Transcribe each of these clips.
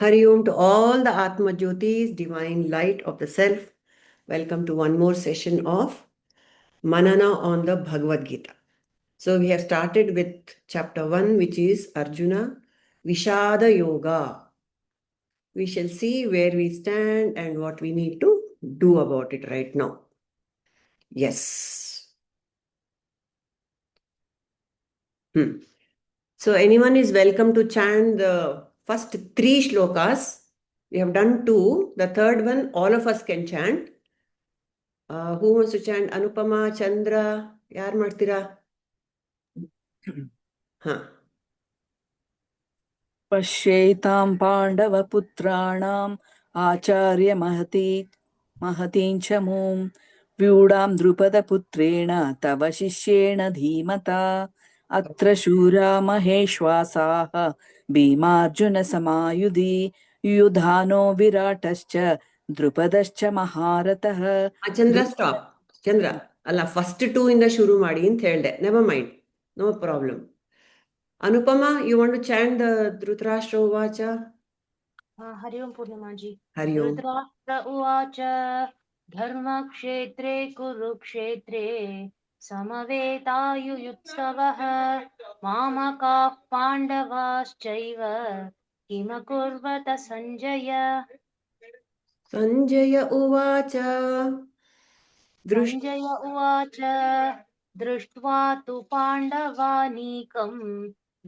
Hari Om to all the Atmajyotis, divine light of the self. Welcome to one more session of Manana on the Bhagavad Gita. So we have started with chapter 1, which is Arjuna, Vishada Yoga. We shall see where we stand and what we need to do about it right now. Yes. So anyone is welcome to chant the first 3 shlokas. We have done 2. The third one, all of us can chant. Who wants to chant? Anupama, Chandra, yaar ಮಾಡ್ತೀರಾ? पश्येतां पाण्डवपुत्राणाम् आचार्य महतीं च मूं व्यूढां द्रुपदपुत्रेण तव शिष्येण धीमता अत्र शूरा महेश्वासाः भीमार्जुनसमायुधि युधानो विराटश्च द्रुपदश्च महारथः. Chandra, stop. Chandra, ಅಲ್ಲ ಫಸ್ಟ್ 2 ಇಂದ ಶುರು ಮಾಡಿ ಅಂತ ಹೇಳ್ದೆ. Never mind, no problem. Anupama, you want to chant the Dhritarashtra Uvacha? Hari Om पूर्णिमाजी. Hari Om. धृतराष्ट्र उवाच धर्मक्षेत्रे कुरुक्षेत्रे समवेतायुयुत्सवः मामकाः पाण्डवाश्चैव किमकुर्वत सञ्जय. Sanjaya Uvacha. सञ्जय उवाच दृष्ट्वा तु पाण्डवानीकम्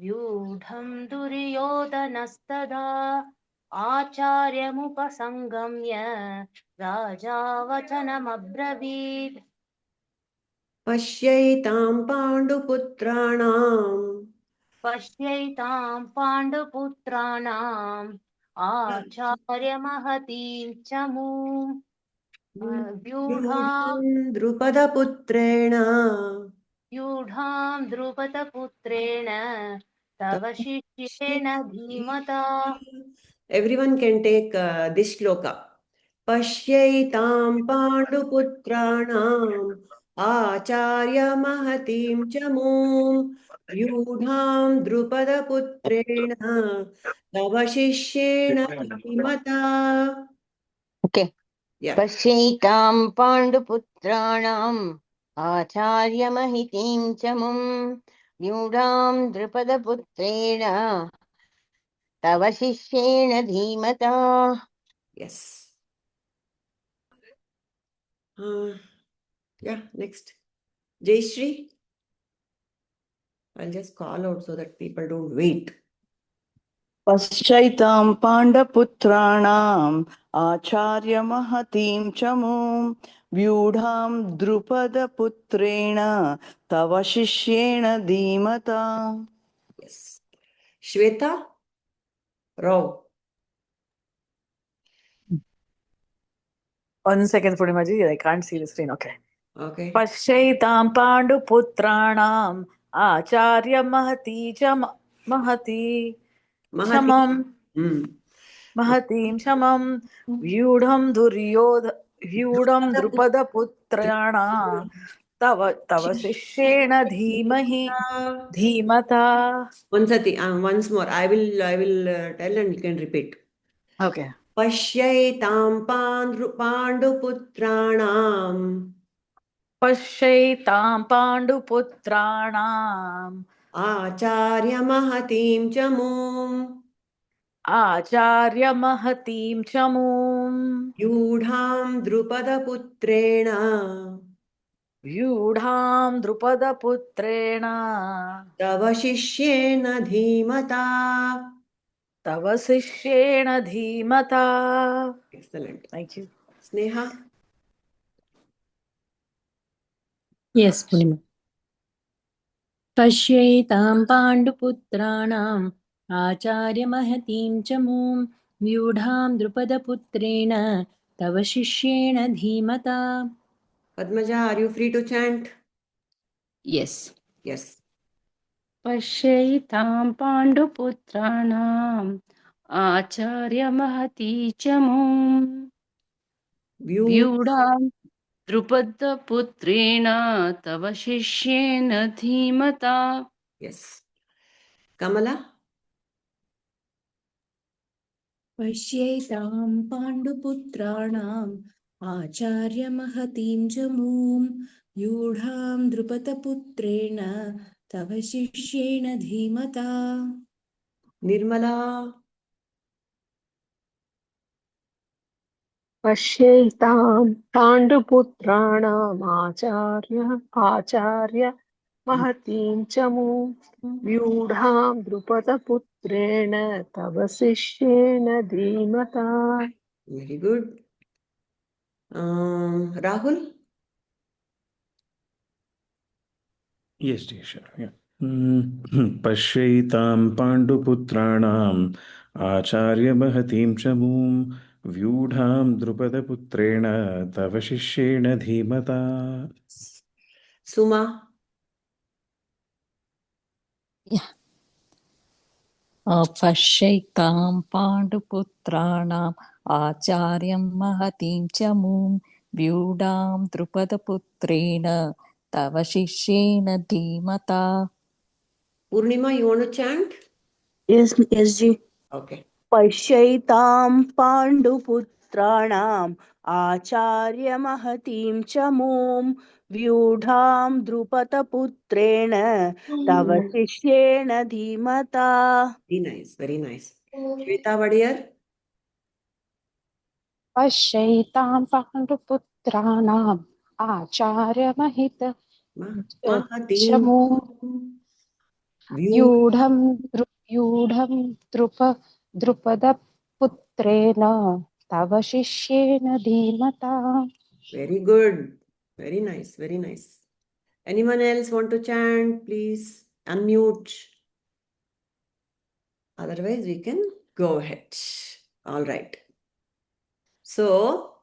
व्यूढम् दुर्योधनस्तदा आचार्यमुपसंगम्य राजा वचनमब्रवीत्. पश्यैतां पाण्डुपुत्राणाम् पश्यैताम् पाण्डुपुत्राणाम् आचार्यमहतीं च मूम् व्यूढाम् द्रुपदपुत्रेण व्यूढाम् द्रुपदपुत्रेण तव शिष्येण धीमता. Everyone can take this shloka. Pashyaitam Panduputranam Acharya Mahatim Chamum Vyudham Drupada Putrena Tava Shishyena Dhimata. Okay. Yeah. Pashaitam Panduputranam Acharya-mahitim chamum Vyudham Drupada-putrena Tava Shishyena Dhimata. Yes. Yeah, next. Jayashree. I'll just call out so that people don't wait. पश्चैतां पाण्डपुत्राणाम् आचार्य महतीं च मूं व्यूढां द्रुपदपुत्रेण तव शिष्येण धीमता. Yes. Shweta Rao. 1 second, Purnimaji. I can't see the screen. Okay. Okay. Pashaitam Panduputranam Acharya Mahati Mahati Shamam Mahatim Shamam Vyudham Drupada Putrana Tava Shishyena Dhimata. Once more. I will tell and you can repeat. Okay. Pashyaitam Panduputranam Pashaitam Panduputranam Acharya Mahatim Chamum Acharya Mahatim Chamum Yudham Drupada Putrena Vyudham Drupada Putrena Tava Shishyena Dhimata. Tava Sishyena Dhimata. Excellent. Thank you. Sneha. Yes, Purnima. Pashyaitam Panduputranam Acharya Mahatim Chamum Vyudham Drupadaputrena Tava Shishyena Dhimata. Padmaja, are you free to chant? Yes. Yes. पश्यैतां पाण्डुपुत्राणाम् आचार्यमहती च मूं व्यूढां द्रुपदपुत्रेण तव शिष्येन धीमता. Yes. Kamala? पश्यैतां पाण्डुपुत्राणाम् आचार्यमहतीं च मूं व्यूढां द्रुपदपुत्रेण तव शिष्येण धीमता। Nirmala. पश्यैतां आचार्य महतीं च व्यूढां द्रुपदपुत्रेण तव शिष्येण धीमता. Very good. Rahul. Yes, dear, sure. Yeah. पश्यैतां पाण्डुपुत्राणाम् आचार्यमहतीं च मूं व्यूढां द्रुपदपुत्रेण तव शिष्येण धीमता. Suma. पश्यैतां पाण्डुपुत्राणाम् आचार्यं महतीं च मूं व्यूढां द्रुपदपुत्रेण तव शिष्येण धीमता। Purnima, you want to chant? Yes, yes, ji. Okay. पश्यैतां पाण्डुपुत्राणाम् आचार्यमहतीं च मूं व्यूढां द्रुपदपुत्रेण तव शिष्येण धीमता। Very nice. Very nice. Shweta Vadiyar. पश्यैतां पाण्डुपुत्राणाम् आचार्यमहित Mahatim. शमु View. यूढं द्रुपदपुत्रेण तव शिष्येण धीमता. Very good. Very nice. Very nice. Anyone else want to chant? Please unmute. Otherwise, we can go ahead. All right. So,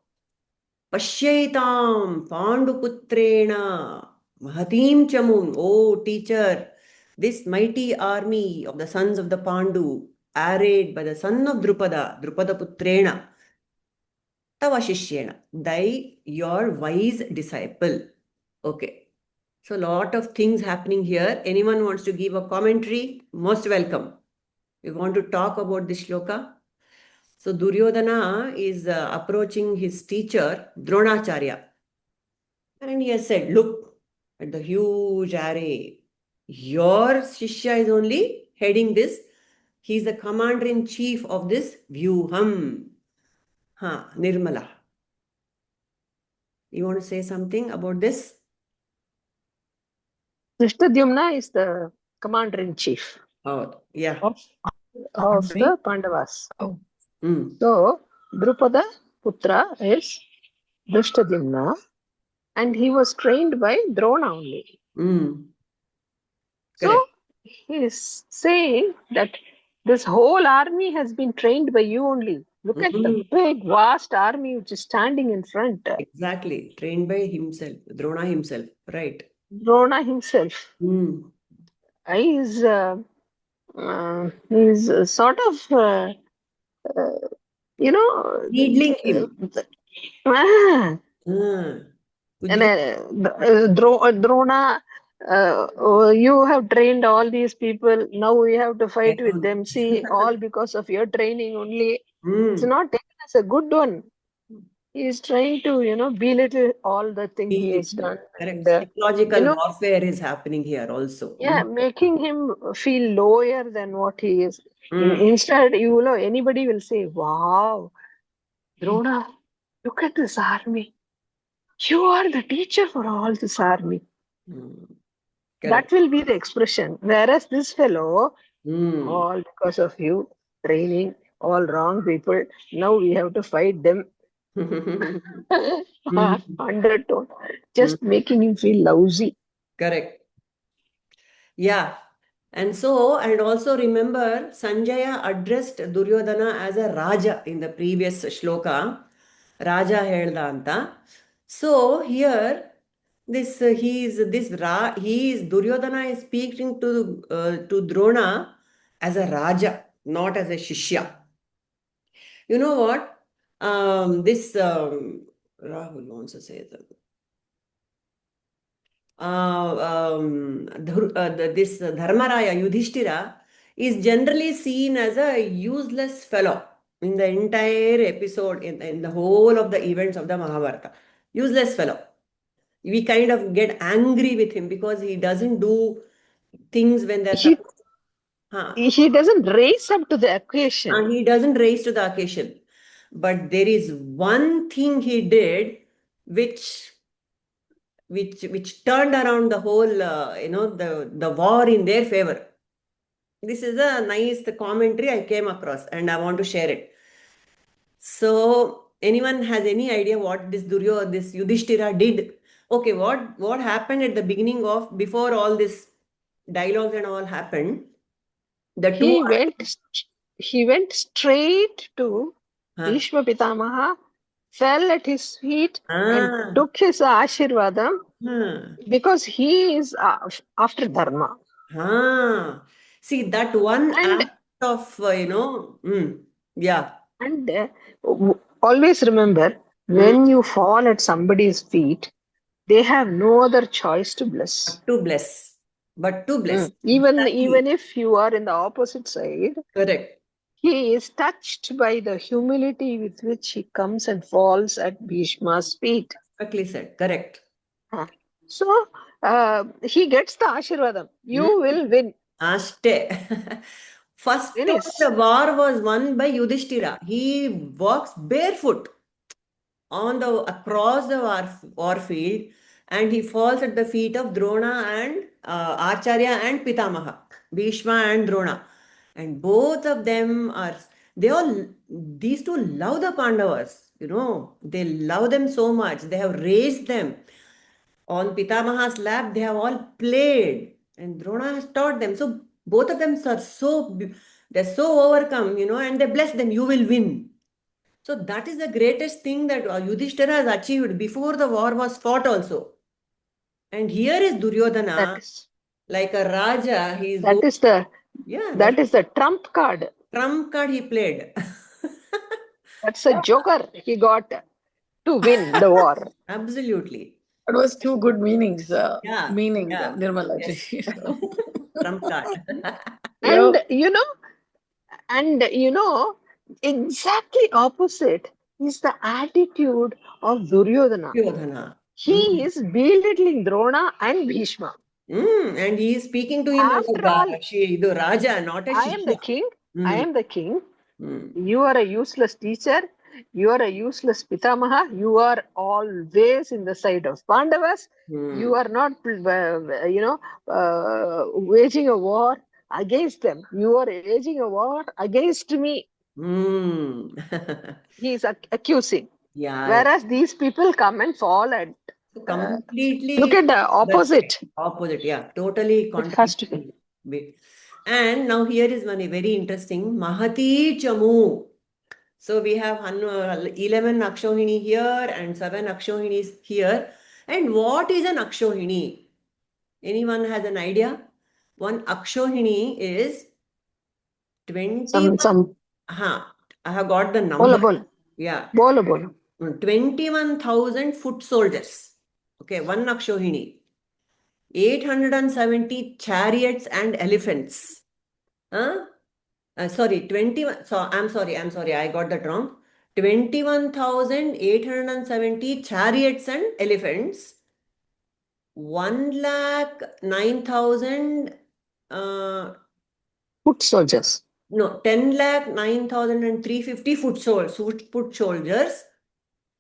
Pashyaitam Panduputrena Mahatim Chamun. Oh, teacher, this mighty army of the sons of the Pandu, arrayed by the son of Drupada, Drupada Putrena, Tava Shishyena, thy your wise disciple. Okay. So, lot of things happening here. Anyone wants to give a commentary? Most welcome. We want to talk about this shloka. So Duryodhana is approaching his teacher Dronacharya, and he has said, look at the huge array. Your Shishya is only heading this. He is the commander-in-chief of this Vyuham. Nirmala. You want to say something about this? Drishtadyumna is the commander-in-chief Oh, yeah. of the Pandavas. Oh. So, Drupada Putra is Drishtadyumna, and he was trained by Drona only. So, Correct. he is saying that this whole army has been trained by you only. Look at the big, vast army which is standing in front. Exactly. Trained by himself, Drona himself. Right. Drona himself. He's sort of, Needling him. Drona, you have trained all these people. Now we have to fight with them. See, all because of your training only. It's not taken as a good one. He is trying to, belittle all the thing he has done. Correct. Psychological warfare is happening here also. Yeah, making him feel lower than what he is. Instead, anybody will say, wow, Drona, look at this army. You are the teacher for all this army. That will be the expression. Whereas this fellow, all because of you, training all wrong people, now we have to fight them. Undertone. Just making him feel lousy. Correct. Yeah. And also remember, Sanjaya addressed Duryodhana as a Raja in the previous shloka. Raja helda anta. So here, Duryodhana is speaking to Drona as a Raja, not as a Shishya. You know what? Rahul wants to say that. This Dharmaraya Yudhishthira is generally seen as a useless fellow. in the entire episode, in the whole of the events of the Mahabharata. Useless fellow. We kind of get angry with him because he doesn't do things when they're He supposed to. Huh. he doesn't raise up to the occasion. He doesn't raise to the occasion. But there is one thing he did which turned around the whole the war in their favor. This is a nice commentary I came across and I want to share it. So anyone has any idea what this Yudhishthira did? Okay, what happened at the beginning of, before all this dialogues and all happened? The two He went straight to Huh. Bhishma Pitamaha, fell at his feet and Ah, took his Ashirvadam huh. because he is after Dharma. See, that one And act of, yeah, and always remember, mm, when you fall at somebody's feet, they have no other choice to bless. to bless, but to bless. Even Exactly. if you are in the opposite side, Correct. he is touched by the humility with which he comes and falls at Bhishma's feet. Perfectly said. Correct. So he gets the Ashirvadam. You will win. Ashte. First Finish. time the war was won by Yudhishthira. He walks barefoot across the war field, and he falls at the feet of Drona and Acharya and Pitamaha, Bhishma and Drona. And both of them these two love the Pandavas, they love them so much. They have raised them. On Pitamaha's lap, they have all played, and Drona has taught them. So both of them they're so overcome, and they bless them, you will win. So that is the greatest thing that Yudhishthira has achieved before the war was fought also. And here is Duryodhana, like a Raja, That is the trump card. Trump card he played. That's a joker he got to win the war. Absolutely. It was two good meanings. Yeah. Nirmala Yes. ji. Trump card. And exactly opposite is the attitude of Duryodhana. He is belittling Drona and Bhishma. And he is speaking to him After as all, a Raja, not a I am the Shishya. king. I am the king. Mm. You are a useless teacher. You are a useless Pitamaha. You are always in the side of Pandavas. You are not, waging a war against them. You are waging a war against me. He is accusing. Yeah. Whereas these people come and fall at. Completely. Look at the opposite. Opposite, yeah. Totally It has to be. And now here is one very interesting. Mahati Chamu. So we have 11 Akshohini here and 7 Akshohinis here. And what is an Akshohini? Anyone has an idea? One Akshohini is 21. I have got the number. Bol. Yeah. Bol. 21,000 foot soldiers. Okay, one Akshohini. 870 chariots and elephants. Sorry, 21. So I'm sorry, I got that wrong. 21,870 chariots and elephants. 1,09,000 foot soldiers. No, 10,09,350 foot soldiers.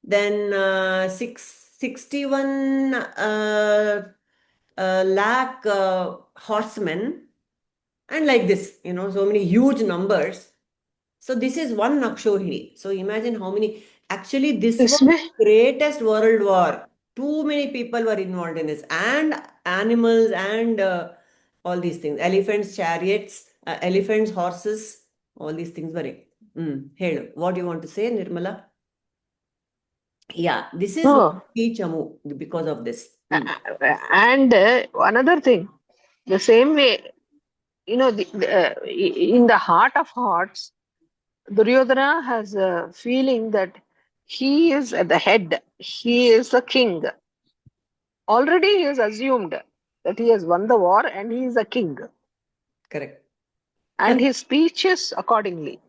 Then 61 lakh horsemen, and like this, so many huge numbers. So this is one Akshohini. So imagine how many. Actually, this was the greatest world war. Too many people were involved in this, and animals and all these things. Elephants, chariots, elephants, horses, all these things were it. Hey, what do you want to say, Nirmala? Yeah, this is Chamu because of this. And another thing, the same way, in the heart of hearts, Duryodhana has a feeling that he is at the head. He is the king. Already he has assumed that he has won the war and he is a king. Correct. And his speeches accordingly.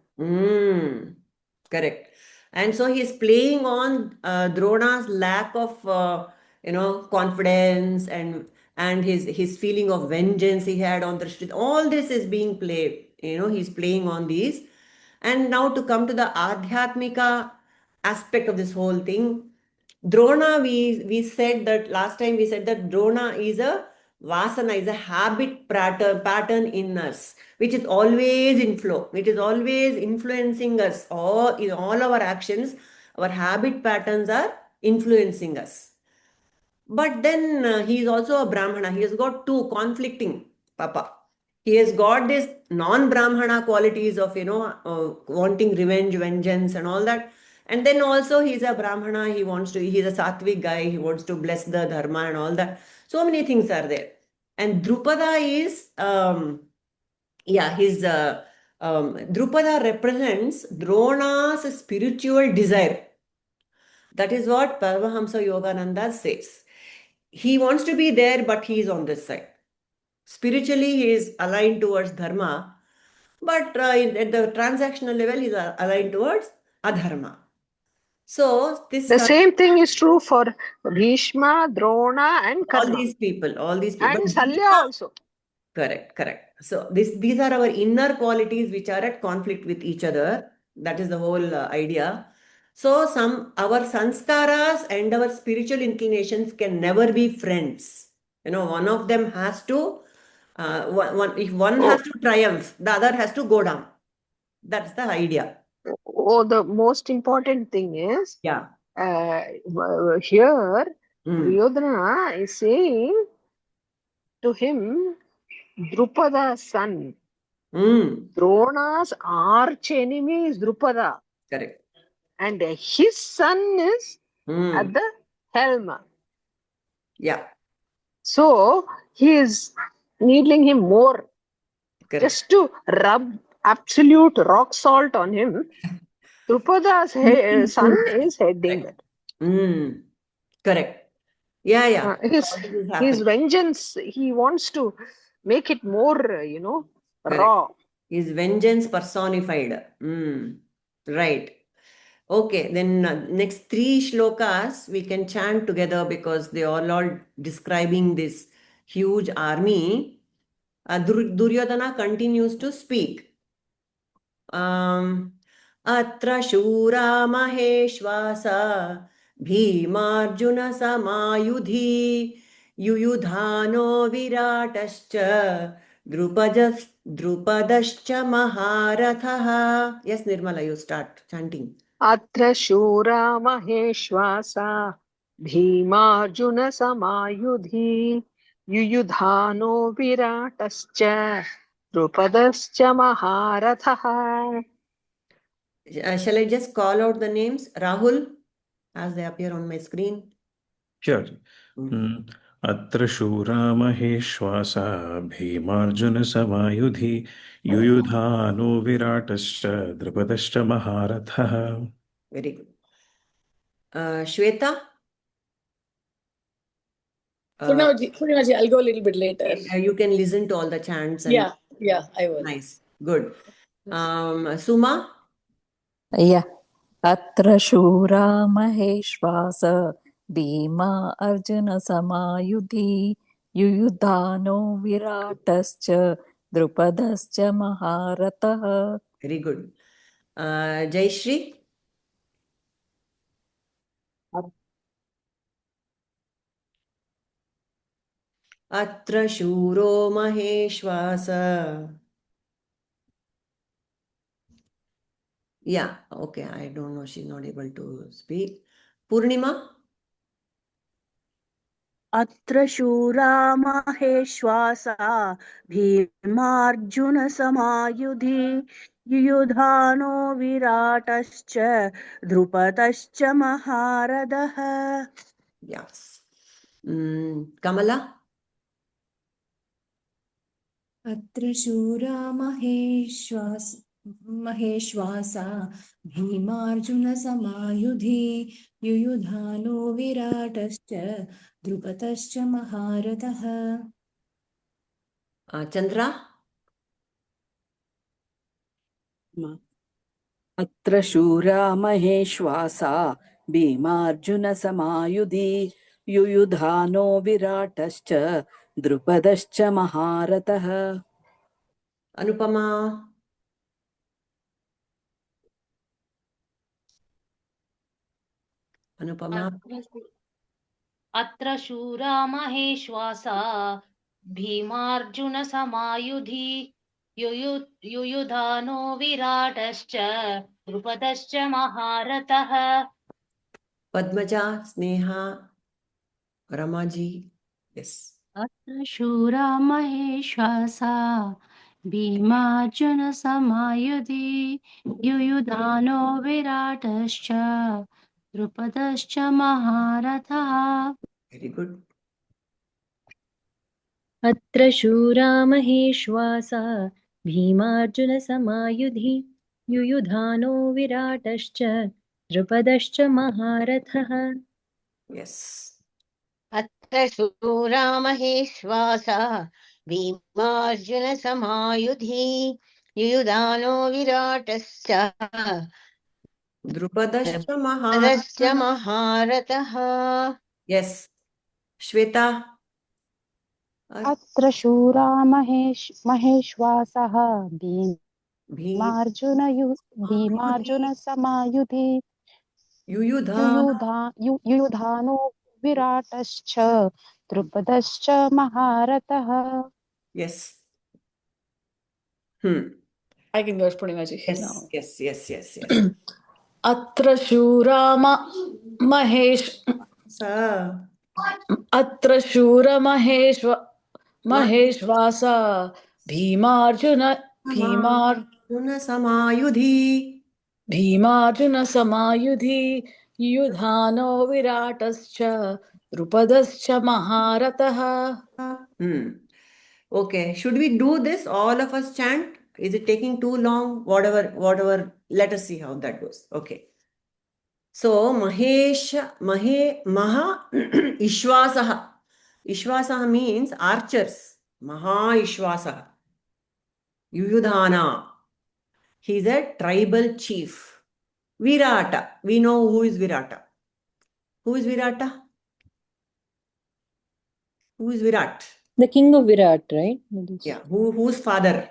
Correct. And so he's playing on Drona's lack of confidence and his feeling of vengeance he had on the street. All this is being played. He's playing on these. And now to come to the Adhyatmika aspect of this whole thing, Drona, we said that last time we said that Drona is a vasana, is a habit pattern in us, which is always in flow. It is always influencing us. All in all our actions, our habit patterns are influencing us. But then he is also a Brahmana. He has got two conflicting Papa. He has got this non-Brahmana qualities of, wanting revenge, vengeance, and all that. And then also he's a Brahmana. He's a Sattvic guy. He wants to bless the Dharma and all that. So many things are there. And Drupada is, Drupada represents Drona's spiritual desire. That is what Paramahamsa Yogananda says. He wants to be there, but he is on this side. Spiritually, he is aligned towards Dharma, but at the transactional level, he is aligned towards Adharma. So this The same thing is true for Bhishma, Drona, and all Karna. these people. And But Salya Bhishma- also. Correct. So these are our inner qualities which are at conflict with each other. That is the whole idea. So our sanskaras and our spiritual inclinations can never be friends. One of them has to, if one has to triumph, the other has to go down. That's the idea. The most important thing is, Yeah. here, Duryodhana is saying to him, Drupada's son. Drona's arch enemy is Drupada. Correct. And his son is at the helm. Yeah. So he is needling him more. Correct. Just to rub absolute rock salt on him. Drupada's son is heading that. Correct. Yeah. His vengeance, he wants to make it more, raw. His vengeance personified. Right. Okay, then next three shlokas we can chant together because they all describing this huge army. Duryodhana continues to speak. Atra shura maheshvasa bhimarjuna samayudhi yuyudhano viratascha drupadascha maharathaha. Yes, Nirmala, you start chanting. Atra shura maheshvasa bhimarjuna samayudhi yuyudhano viratascha drupadascha maharathaha. Shall I just call out the names? Rahul, as they appear on my screen. Sure. Atra shura maheshvasa bhimarjuna samayudhi yuyudhano viratascha drupadascha maharathaha. Very good. Shweta? Purnaji, I'll go a little bit later. You can listen to all the chants. And Yeah, I will. Nice. Good. Suma? Yeah. Atra shura maheshvasa Bhima Arjuna samayudhi yuyudhano viratascha drupadascha maharatah. Very good. Jayashri? Atra shuro maheshvasa. Yeah, okay. I don't know. She's not able to speak. Purnima? अत्र शूरा महेश्वासा भीमार्जुनसमायुधि युयुधानो विराटश्च द्रुपदश्च महारथः. Yes. Kamala? अत्र शूरा महेश्वासा भीमार्जुनसमायुधि युयुधानो विराटश्च द्रुपदश्च महारथः. Chandra? अत्र शूरा महेश्वासा भीमार्जुनसमायुधि युयुधानो विराटश्च द्रुपदश्च महारथः Anupama. Anupama. अत्र शूरा महेश्वासा भीमार्जुनसमायुधि युयुधानो विराटश्च द्रुपदश्च महारथः Padmaja, Sneha, Ramaji. Yes. अत्र शूरा महेश्वासा भीमार्जुनसमायुधि युयुधानो विराटश्च द्रुपदश्च महारथः Very good. अत्र शूरा महेश्वासा भीमार्जुनसमायुधि युयुधानो विराटश्च द्रुपदश्च महारथः Yes. अत्र शूरा महेश्वासः भीमार्जुनसमायुधि युयुधानो विराटश्च Drupadascha द्रुपदश्च Maharata. महारथः Yes. Shweta. अत्र शूरा महेश्वासः Bhi. भीमार्जुनसमायुधि Yuyudha. युयुधानो विराटश्च द्रुपदश्च महारथः Yes. I can go, Purnaji. Yes. Now. Yes. Yes. Yes. Yes. Atra Shura Mahesh. Sa. Atra Shura Maheshvasa Bhimarjuna Samayudhi. Samayudhi Yudhano Viratascha Drupadascha Maharataha. Okay. Should we do this? All of us chant? Is it taking too long? Whatever. Let us see how that goes. Okay. So Maha Ishwasaha. Ishwasaha means archers. Maha Ishwasaha. Yuyudhana. He is a tribal chief. Virata. We know who is Virata. Who is Virata? Who is Virat? The king of Virat, right? Yeah. Whose father?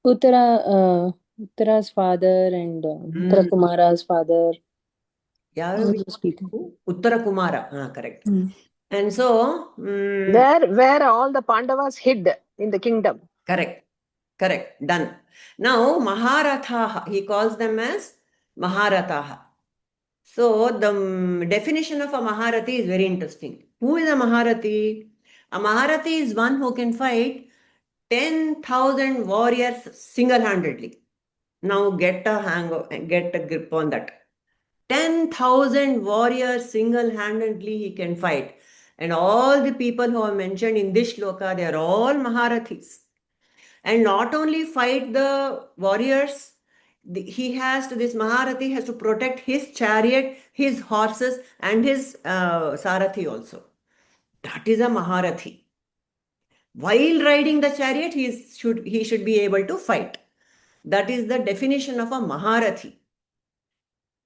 Uttara's father and Uttara Kumara's father. Yeah. All those people. Uttara Kumara. Correct. And so Where all the Pandavas hid in the kingdom. Correct. Done. Now Maharathaha. He calls them as Maharathaha. So the definition of a Maharathi is very interesting. Who is a Maharathi? A Maharathi is one who can fight 10,000 warriors single-handedly. Now get a grip on that. 10,000 warriors single-handedly he can fight. And all the people who are mentioned in this shloka, they are all Maharathis. And not only fight the warriors, this Maharathi has to protect his chariot, his horses, and his Sarathi also. That is a Maharathi. While riding the chariot, he should be able to fight. That is the definition of a Maharathi.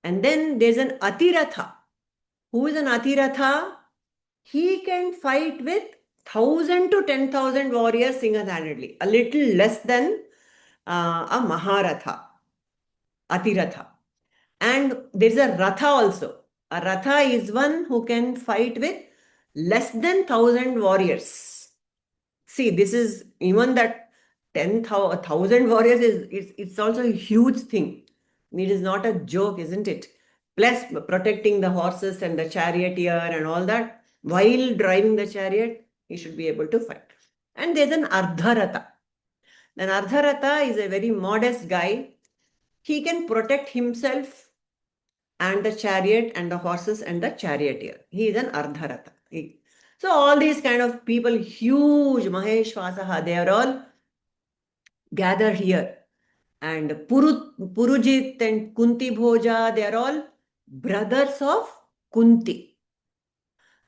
And then there's an Atiratha. Who is an Atiratha? He can fight with 1,000 to 10,000 warriors single-handedly, a little less than a Maharatha, Atiratha. And there's a Ratha also. A Ratha is one who can fight with less than 1,000 warriors. See, this is even that 1,000 warriors it's also a huge thing. It is not a joke, isn't it? Plus protecting the horses and the charioteer and all that. While driving the chariot, he should be able to fight. And there's an Ardharatha. An Ardharatha is a very modest guy. He can protect himself and the chariot and the horses and the charioteer. He is an Ardharatha. So all these kind of people, huge Maheshwasaha, they are all gathered here. And Purujit and Kunti Bhoja, they are all brothers of Kunti.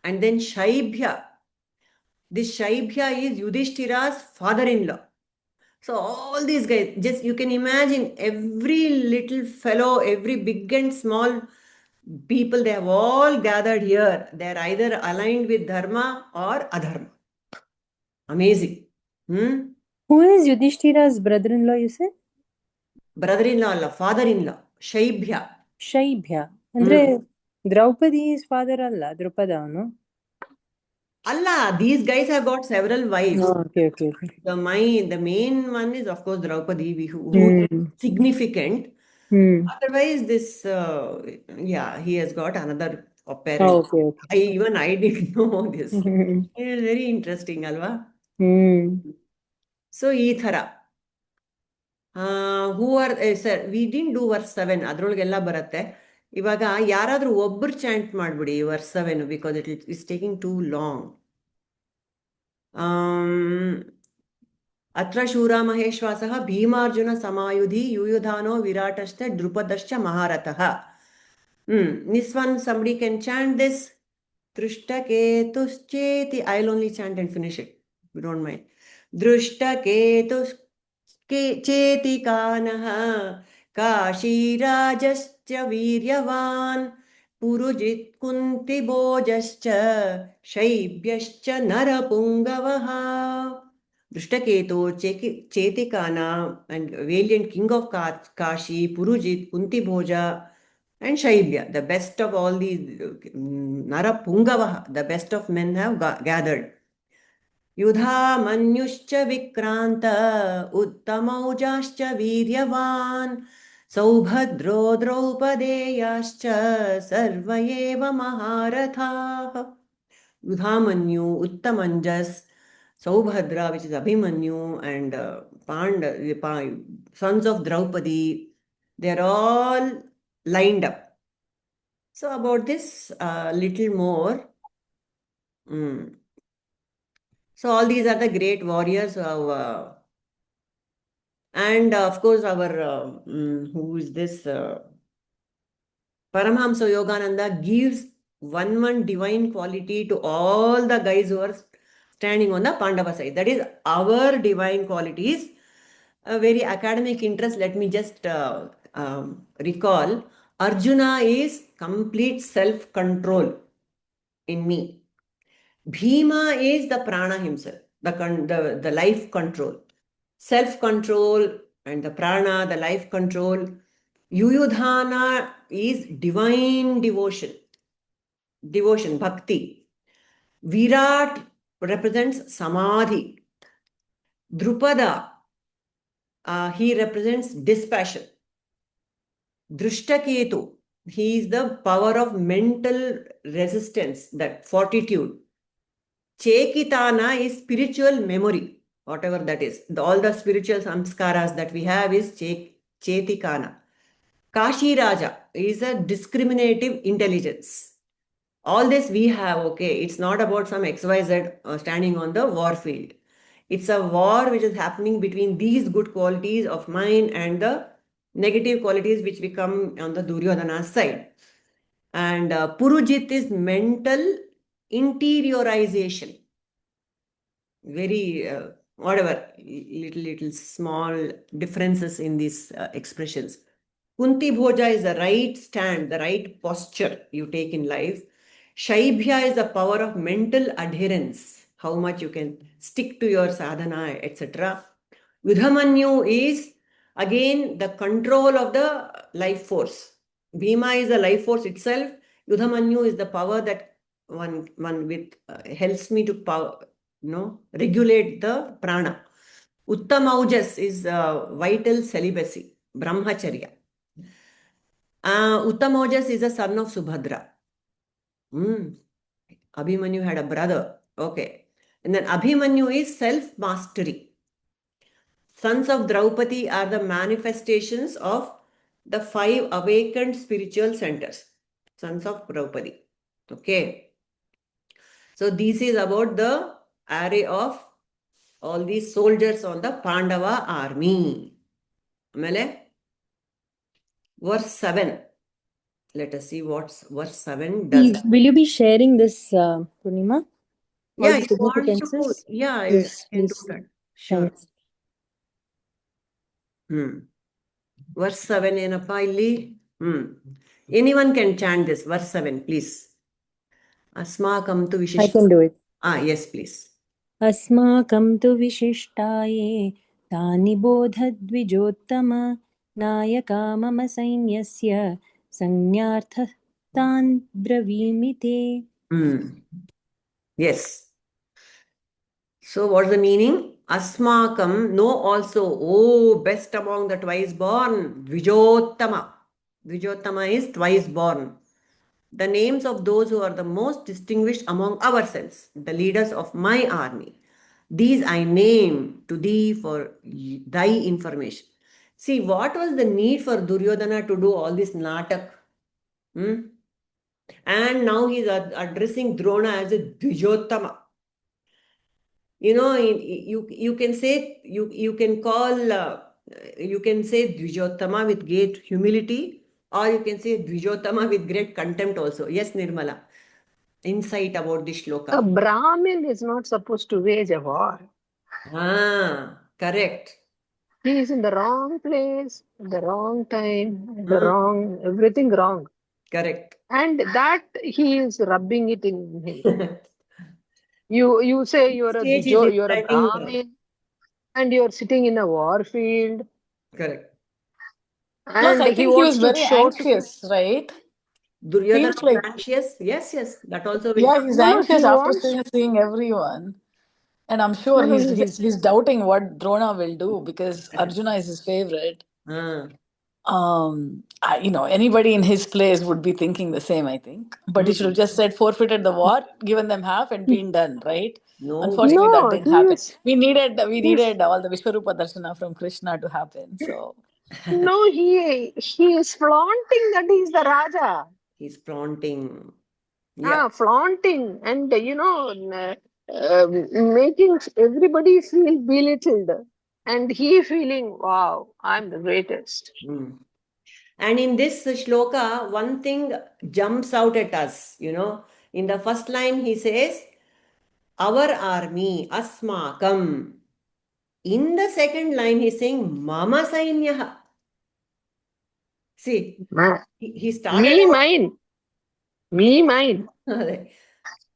And then Shaibhya. This Shaibhya is Yudhishthira's father-in-law. So all these guys, just you can imagine every little fellow, every big and small people, they have all gathered here. They're either aligned with dharma or adharma. Amazing. Who is Yudhishthira's brother-in-law, you said? Brother-in-law ಅಲ್ಲ, father-in-law, ಶೈಭ್ಯ. ಶೈಭ್ಯ ಅಂದ್ರೆ Draupadi is father ಅಲ್ಲ, ದ್ರುಪದ ಅವನು. Allah, these guys have got several wives. Oh, okay. The main one is of course Draupadi, who is significant. Otherwise, this he has got another parent. Oh, okay. I didn't know this. It is very interesting, alva. So ee thara. Who are sir? We didn't do verse 7. ಅದ್ರೊಳಗೆಲ್ಲ ಬರುತ್ತೆ. ಇವಾಗ ಯಾರಾದ್ರೂ ಒಬ್ಬರು chant ಮಾಡ್ಬಿಡಿ verse 7 because it is taking too long. अत्र शूरा महेश्वासः भीमार्जुन समायुधि युयुधानो विराटश्च द्रुपदश्च महारथः. This one somebody can chant this. Drishtaketuscheti. I'll only chant and finish it. You don't mind. Drishtaketuscheti kanaha kashirajascha viryavan purujit kunti bojascha shaibhyascha narapungavaha. Drishtaketu, Chetikana, and valiant king of Kashi, Purujit, Kunti Bhoja, and Shaibya, the best of all these, Narapungavaha, the best of men have gathered. Yudha Manyuscha Vikranta, Uttamaujascha Viryavan, Saubhadro Draupadeyascha, Sarvayeva Maharatha. Yudhamanyu, Uttamanjas, Saubhadra, which is Abhimanyu, and sons of Draupadi, they are all lined up. So about this, little more. So all these are the great warriors of, and of course our, who is this? Paramhamsa Yogananda gives one divine quality to all the guys who are standing on the Pandava side. That is our divine qualities. A very academic interest, let me just recall. Arjuna is complete self-control in me. Bhima is the prana himself, the life control. Self-control and the prana, the life control. Yuyudhana is divine devotion, bhakti. Virat represents samadhi. Drupada, he represents dispassion. Drishtaketu, he is the power of mental resistance, that fortitude. Chekitana is spiritual memory, whatever that is. All the spiritual samskaras that we have is Chetikana. Kashi Raja is a discriminative intelligence. All this we have, okay. It's not about some XYZ standing on the war field. It's a war which is happening between these good qualities of mine and the negative qualities which become on the Duryodhana's side. And Purujit is mental interiorization. Very, whatever, little small differences in these expressions. Kunti Bhoja is the right stand, the right posture you take in life. Shaibhya is the power of mental adherence, how much you can stick to your sadhana, etc. Yudhamanyu is again the control of the life force. Bhima is the life force itself. Yudhamanyu is the power that one with helps me to regulate the prana. Uttamaujas is vital celibacy, brahmacharya. Uttamaujas is the son of Subhadra. Abhimanyu had a brother. Okay. And then Abhimanyu is self-mastery. Sons of Draupadi are the manifestations of the 5 awakened spiritual centers. Sons of Draupadi. Okay. So this is about the array of all these soldiers on the Pandava army. Amele? Verse 7. Let us see what verse 7 does. Will you be sharing this, Purnima? Yeah, All the significances? I Yes, can do please. that. Sure. Thanks. Verse 7 ಏನಪ್ಪ ಇಲ್ಲಿ? Anyone can chant this, verse 7, please. Asmakam tu I vishish. can do it. Yes, please. अस्माकं तु विशिष्टाये तानि बोधद्विजोत्तम नायका मम सैन्यस्य संज्ञार्थः तान् ब्रवीमि ते. Yes. So what's the meaning? Asmakam, know also, oh, best among the twice born, Dvijottama. Dvijottama is twice born. The names of those who are the most distinguished among ourselves, the leaders of my army. These I name to thee for thy information. See, what was the need for Duryodhana to do all this natak? And now he's addressing Drona as a Dvijottama. You know, you can say, you can call, you can say Dvijottama with great humility, or you can say Dvijottama with great contempt also. Yes, Nirmala. Insight about this shloka. A Brahmin is not supposed to wage a war. Correct. He is in the wrong place, the wrong time, the wrong, everything wrong. Correct. And that he is rubbing it in him. You say you're a Brahmin and you're sitting in a war field. Correct. Plus, And I he think he wants was to very show anxious, right? Duryodhana Feels like, anxious. Yes, that also will. yeah, he's No, anxious he after wants. seeing everyone. And I'm sure No, he's doubting what Drona will do because Arjuna is his favorite. Anybody in his place would be thinking the same, I think. But he should have just said forfeited the war, given them half, and been done, right? No. Unfortunately, that No, didn't happen. We needed all the Vishwarupa Darshana from Krishna to happen. So No, he is flaunting that he is the Raja. He's flaunting. Yeah. Flaunting and making everybody feel belittled, and he feeling, wow, I'm the greatest. And in this shloka, one thing jumps out at us. In the first line, he says, our army, asmakam. In the second line, he's saying, mama sainyaha. See, he started. Me, mine.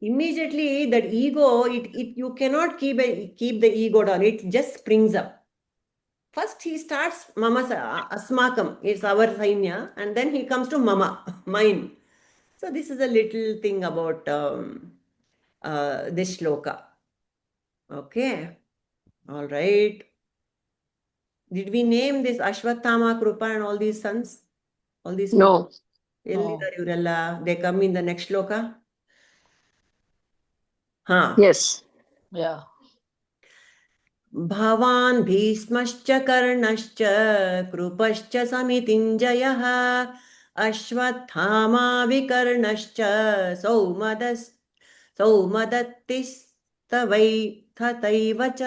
Immediately, that ego, you cannot keep the ego down. It just springs up. First, he starts mama asmakam, it's our sainya, and then he comes to mama, mine. So this is a little thing about this shloka. Okay, all right. Did we name this Ashwathama, Krupa, and all these sons? All these No. people? They come in the next shloka. Yes. Yeah. भवान् भीष्मश्च कर्णश्च कृपश्च समितिञ्जयः अश्वत्थामा विकर्णश्च सौमदत्तिस्तथैव च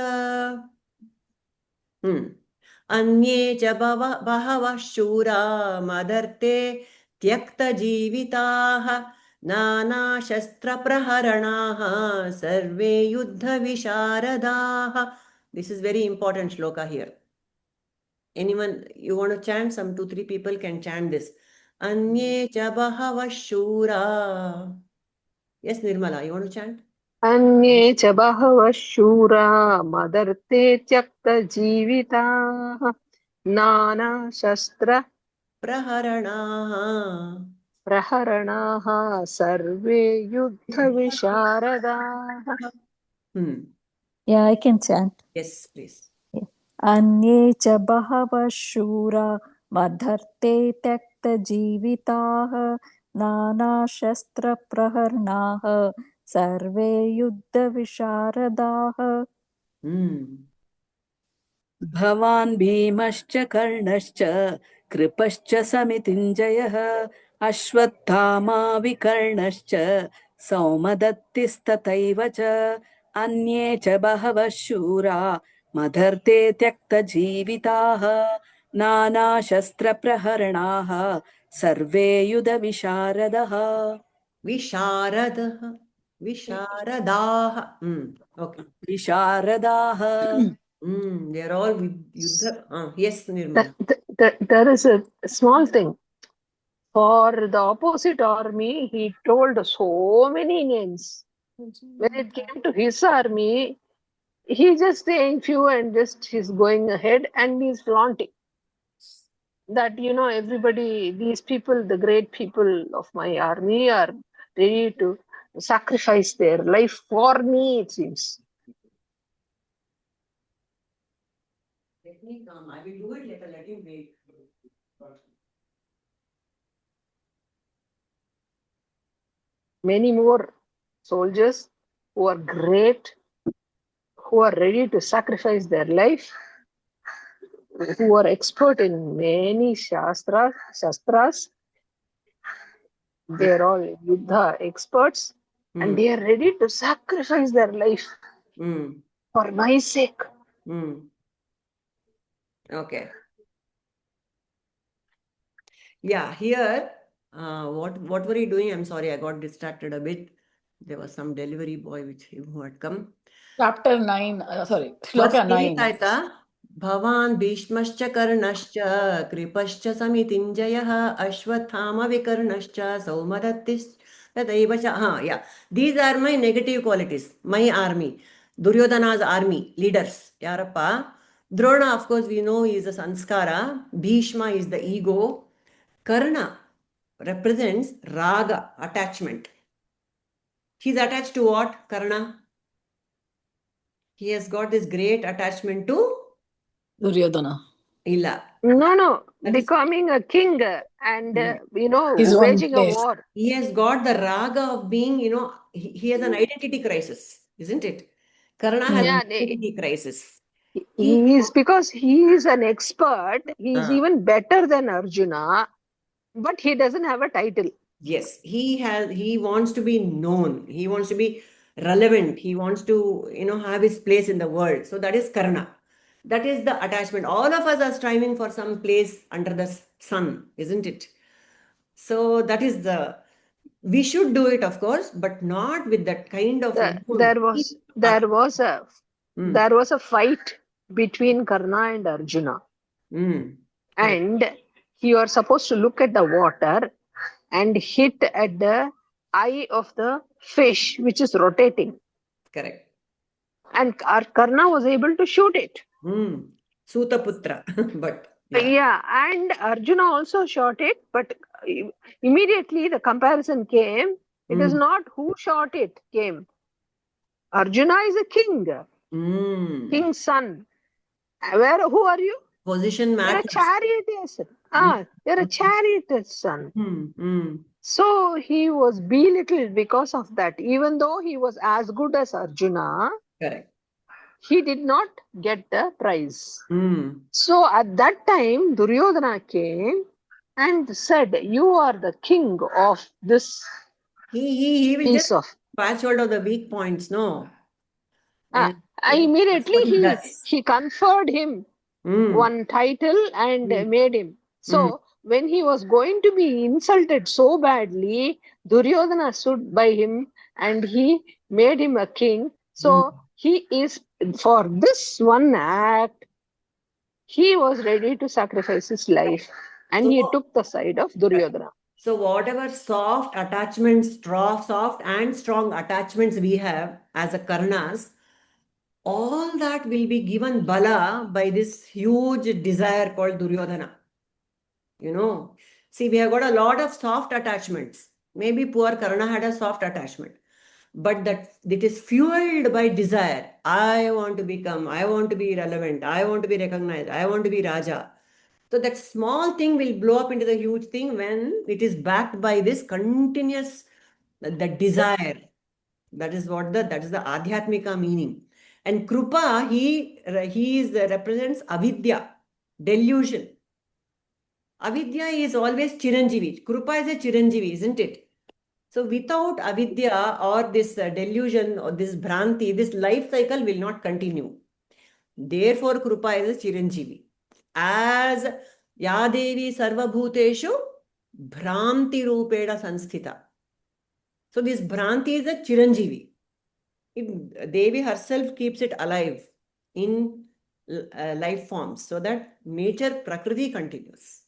अन्ये च बहवः शूरा मदर्ते त्यक्तजीविताः नानाशस्त्रप्रहरणाः सर्वे युद्धविशारदाः. This is very important shloka here. Anyone, you want to chant? Some 2-3 people can chant this. Anye cha bahava shura. Yes, Nirmala, you want to chant? Anye cha bahava shura madarte tyakta jivitaah nana shastra praharanaah sarve yuddha visharadaah. Yeah, I can chant. Yes, please. अन्ये च बहवः शूरा मदर्ते त्यक्तजीविताः नानाशस्त्रप्रहरणाः सर्वे युद्धविशारदाः. भवान् भीमश्च कर्णश्च कृपश्च समितिञ्जयः अश्वत्थामा विकर्णश्च सौमदत्तिस्तथैव च अन्ये च बहवः शूरा मदर्ते त्यक्तजीविताः नानाशस्त्रप्रहरणाः सर्वे युधविशारदः. विशारदाः. Okay. विशारदाः. They are all with Yuddha. Yes, Nirmala. There is a small thing. For the opposite army, he told so many names. When it came to his army, he just saying few and just he's going ahead and he's flaunting that, everybody, these people, the great people of my army are ready to sacrifice their life for me, it seems. Let me come. I will do it later. Let him wait. Many more soldiers who are great, who are ready to sacrifice their life, who are expert in many shastras. They're all Yuddha experts, and they are ready to sacrifice their life for my sake. Okay. Yeah, here, what were you doing? I'm sorry, I got distracted a bit. There was some delivery boy who had come. Chapter 9, Shloka 9. Bhavan Bhishmascha Karnascha Kripascha Samitinjayah Ashwathama Vikarnascha Saumadattis Tadaivacha. Yeah, these are my negative qualities, my army. Duryodhana's army, leaders. Yarappa. Drona, of course, we know is a sanskara. Bhishma is the ego. Karna represents raga, attachment. He's attached to what, Karna? He has got this great attachment to Duryodhana. Illa. No, becoming a king and, His own waging a place. war. He has got the raga of being, he has an identity crisis, isn't it? Karna has an identity crisis. He is, because he is an expert, he is even better than Arjuna, but he doesn't have a title. Yes, he wants to be known. He wants to be relevant. He wants to, have his place in the world. So that is Karna. That is the attachment. All of us are striving for some place under the sun, isn't it? So that is we should do it, of course, but not with that kind of There was a fight between Karna and Arjuna. And you are supposed to look at the water and hit at the eye of the fish which is rotating. Correct. And Karna was able to shoot it. Sutaputra. But yeah, and Arjuna also shot it, but immediately the comparison came. It is not who shot it came. Arjuna is a king, king's son. Who are you? Position matters. You're a charioteer's son. You're a charioteer's son. So he was belittled because of that. Even though he was as good as Arjuna, correct, he did not get the prize. So at that time, Duryodhana came and said, "You are the king of this." He will just patch hold of the weak points, no? Immediately he conferred him one title and made him. So when he was going to be insulted so badly, Duryodhana stood by him and he made him a king. So he is, for this one act, he was ready to sacrifice his life, and he took the side of Duryodhana. So whatever soft attachments, soft and strong attachments we have as a Karnas, all that will be given bala by this huge desire called Duryodhana. See, we have got a lot of soft attachments. Maybe poor Karna had a soft attachment, but that is fueled by desire. I want to be relevant. I want to be recognized. I want to be Raja. So that small thing will blow up into the huge thing when it is backed by this continuous, the desire. That is the Adhyatmika meaning. And Krupa, he represents avidya, delusion. Avidya is always Chiranjeevi. Krupa is a Chiranjeevi, isn't it? So without avidya or this delusion or this bhranti, this life cycle will not continue. Therefore, Krupa is a Chiranjeevi. As Yadevi Sarvabhuteshu Bhranti Rupeda Sanstita. So this Bhranti is a Chiranjeevi. Devi herself keeps it alive in life forms so that nature, Prakriti continues.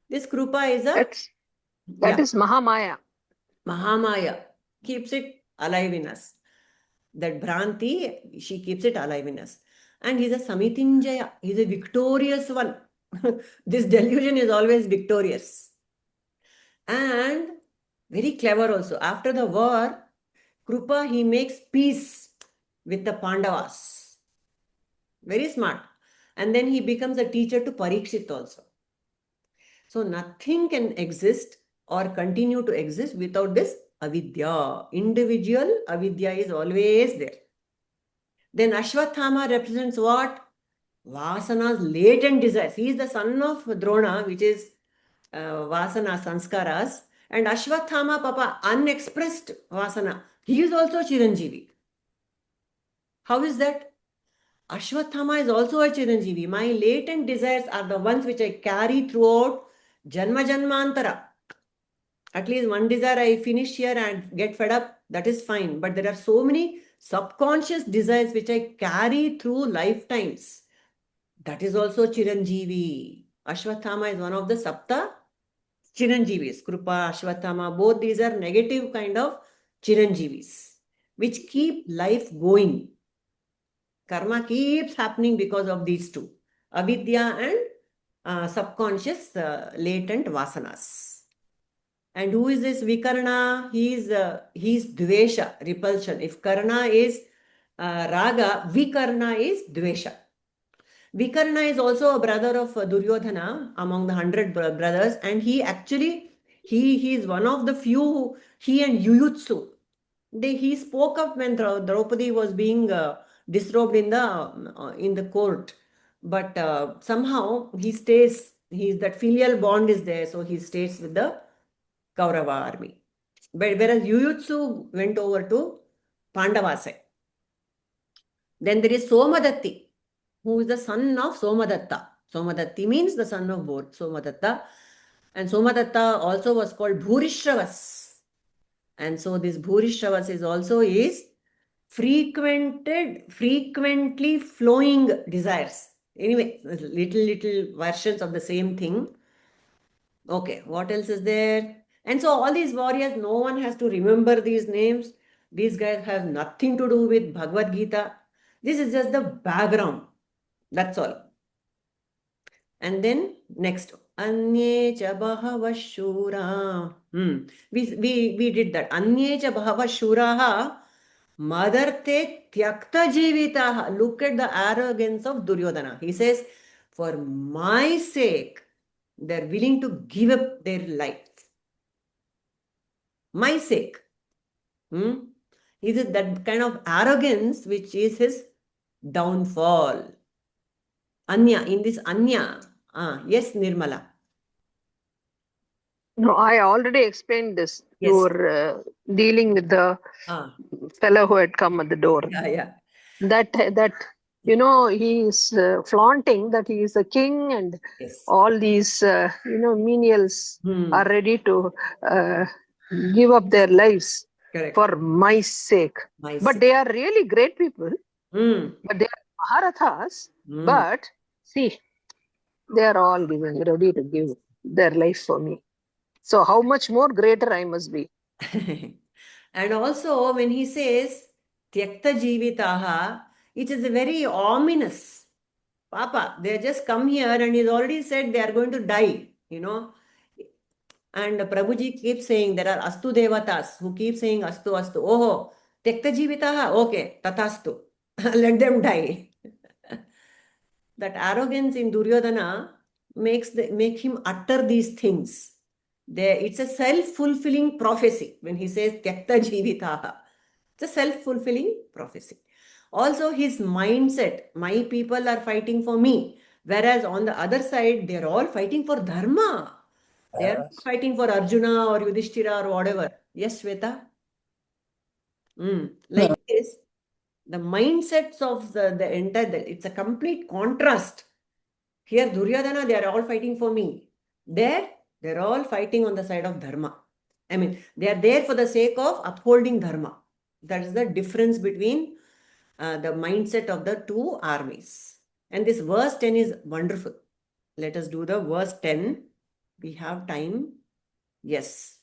This Krupa is That is Mahamaya. Mahamaya, keeps it alive in us. That Bhranti, she keeps it alive in us. And he's a Samitinjaya, he's a victorious one. This delusion is always victorious. And very clever also. After the war, Krupa, he makes peace with the Pandavas. Very smart. And then he becomes a teacher to Parikshit also. So nothing can exist or continue to exist without this avidya. Individual avidya is always there. Then Ashwathama represents what? Vasana's latent desires. He is the son of Drona, which is Vasana sanskaras. And Ashwathama, Papa, unexpressed Vasana. He is also Chiranjeevi. How is that? Ashwathama is also a Chiranjeevi. My latent desires are the ones which I carry throughout Janma Janmantara. At least one desire I finish here and get fed up, that is fine. But there are so many subconscious desires which I carry through lifetimes. That is also Chiranjeevi. Ashwathama is one of the Sapta Chiranjeevis. Krupa, Ashwathama, both these are negative kind of Chiranjeevis, which keep life going. Karma keeps happening because of these two, avidya and subconscious latent vasanas. And who is this Vikarna? He's Dvesha, repulsion. If Karna is Raga, Vikarna is Dvesha. Vikarna is also a brother of Duryodhana among the 100 brothers, and he actually, he is one of the few, he and Yuyutsu. He spoke up when Draupadi was being disrobed in the court, but somehow he stays. That filial bond is there, so he stays with the Kaurava army. But whereas Yuyutsu went over to Pandavasai. Then there is Somadatti, who is the son of Somadatta. Somadatti means the son of both Somadatta, and Somadatta also was called Bhurishravas. And so this Bhurishravas is also frequently flowing desires. Anyway, little versions of the same thing. Okay, what else is there? And so all these warriors, no one has to remember these names. These guys have nothing to do with Bhagavad Gita. This is just the background. That's all. And then next, Anye cha bahava shura. We did that. Anye cha bahava shuraha madarte tyakta jivitaha. Look at the arrogance of Duryodhana. He says, for my sake, they're willing to give up their lives. My sake. Is it that kind of arrogance which is his downfall? Anya, in this Anya, yes, Nirmala. No, I already explained this. Yes. You were dealing with the fellow who had come at the door. Yeah. That you know, he is flaunting that he is a king, and all these menials are ready to give up their lives for my sake. But they are really great people. But they are Maharathas. But see, they are all ready to give their life for me. So how much more greater I must be. And also when he says Tyakta Jivitaha, it is very ominous. Papa, they just come here and he's already said they are going to die, And Prabhuji keeps saying there are Astu Devatas who keep saying Astu, Astu. Oh, Tyakta Jivitaha, okay, Tatastu. Let them die. That arrogance in Duryodhana make him utter these things. It's a self-fulfilling prophecy when he says Tyakta Jivitaha. It's a self-fulfilling prophecy. Also his mindset, my people are fighting for me. Whereas on the other side, they're all fighting for Dharma. They're fighting for Arjuna or Yudhishthira or whatever. Yes, Shweta? Like this, the mindsets of the entire, it's a complete contrast. Here, Duryodhana, they are all fighting for me. There, they're all fighting on the side of Dharma. I mean, they are there for the sake of upholding Dharma. That is the difference between the mindset of the two armies. And this verse 10 is wonderful. Let us do the verse 10. We have time. Yes.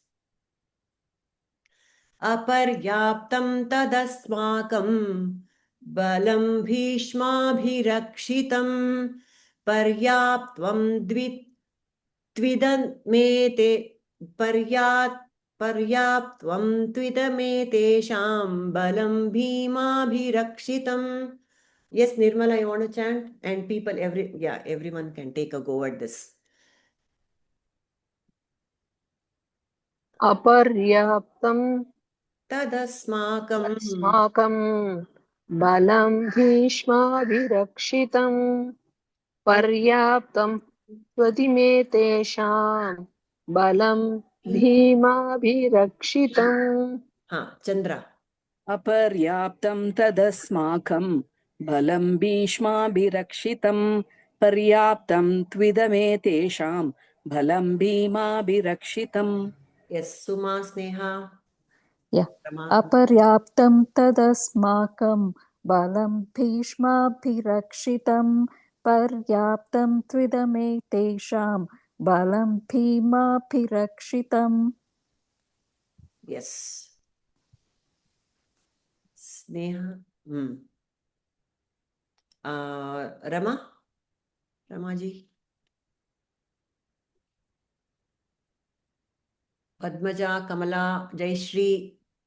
Aparyaptam tadasmakam balam bhishmabhirakshitam paryaptvam twidamete paryaptvam twidametesham balam bhimabhirakshitam. Yes, Nirmala, you want to chant? And people, everyone can take a go at this. Aparyaptam Tadasmakam अस्माकं बलं भीष्माभिरक्षितं पर्याप्तं त्वदिमे तेषां बलं भीमाभिरक्षितम्. Chandra. अपर्याप्तं तदस्माकं बलं भीष्माभिरक्षितं पर्याप्तं त्विदमेतेषां बलं भीमाभिरक्षितम्. Yes, Suma, Sneha. अपर्याप्तं तदस्माकं बलं भीष्माभिरक्षितं पर्याप्तं त्विदमेतेषां बलं भीमाभिरक्षितम्. Yes. Sneha. Ramaji. Padmaja, Kamala, Jayashri.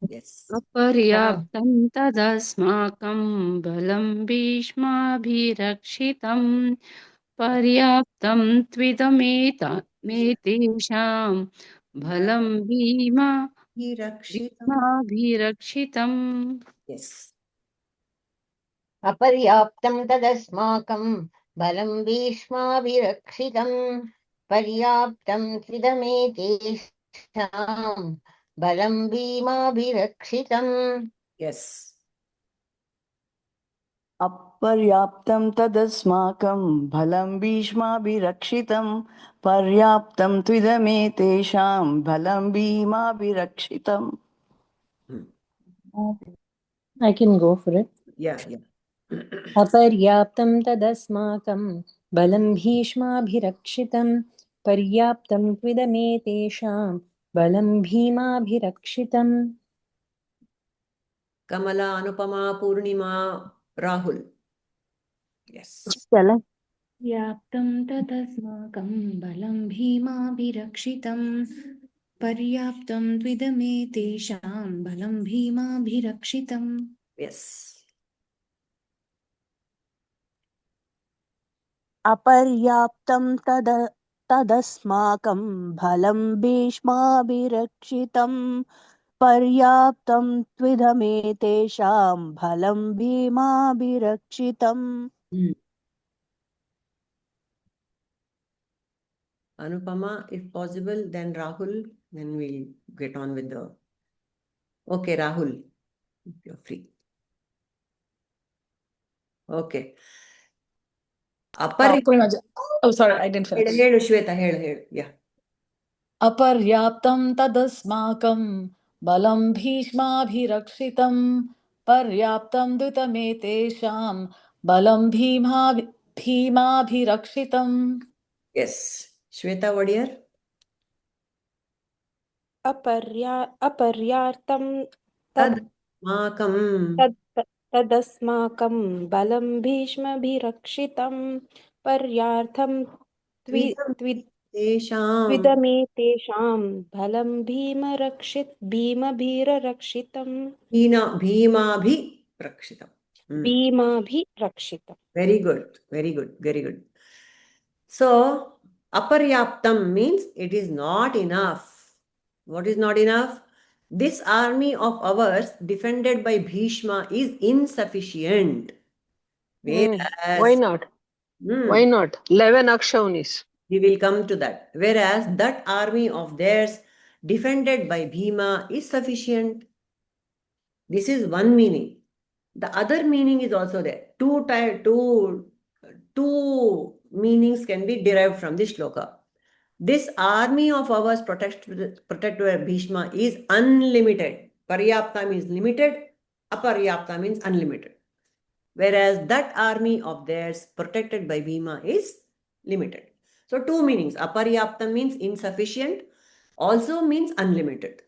Yes. अपर्याप्तं तदस्माकं बलं भीष्माभिरक्षितं पर्याप्तं त्विदमेतेषां बलं भीमाभिरक्षितं. Yes. अपर्याप्तं तदस्माकं बलं भीष्माभिरक्षितं पर्याप्तं त्विदमेतेषां बलं भीमाभिरक्षितम्. Yes. अपर्याप्तं तदस्माकं बलं भीष्माभिरक्षितं पर्याप्तं त्विदमेतेषां बलं भीमाभिरक्षितम्. I can go for it. Yeah. अपर्याप्तं तदस्माकं बलं भीष्माभिरक्षितं पर्याप्तं त्विदमेतेषां बलं भीमाभिरक्षितम्. Kamala, Anupama, Purnima, Rahul. Yes. पर्याप्तं तदस्माकं बलं भीमाभिरक्षितं पर्याप्तं त्विदमेतेषां बलं भीमाभिरक्षितम्. Yes. अपर्याप्तं तदस्माकं बलं भीष्माभिरक्षितं पर्याप्तं त्विदमेतेषां बलं भीमाभिरक्षितम्. Anupama, if possible, then Rahul, then we'll get on with the... Okay, Rahul, if you're free. Okay. Oh, sorry, I didn't finish. Shweta, yeah. अपर्याप्तं तदस्माकं बलं भीष्माभिरक्षितं पर्याप्तं द्वितमेतेषां बलं भीमाभिरक्षितम्. Yes. Shweta, what dear? अपर्याप्तं तदस्माकं बलं भीष्माभिरक्षितं पर्याप्तं त्विदमेतेषां बलं भीमाभिरक्षितम्. भीमाभिरक्षितम्. Very good. So, aparyaptam means it is not enough. What is not enough? This army of ours defended by Bhishma is insufficient. Whereas, Why not? Why not? 11 Akshaunis. We will come to that. Whereas that army of theirs defended by Bhima is sufficient. This is one meaning. The other meaning is also there. Two meanings can be derived from this shloka. This army of ours protected by Bhishma is unlimited. Paryapta means limited. Aparyapta means unlimited. whereas that army of theirs protected by Bhima is limited. So two meanings. Aparyaptam means insufficient, also means unlimited,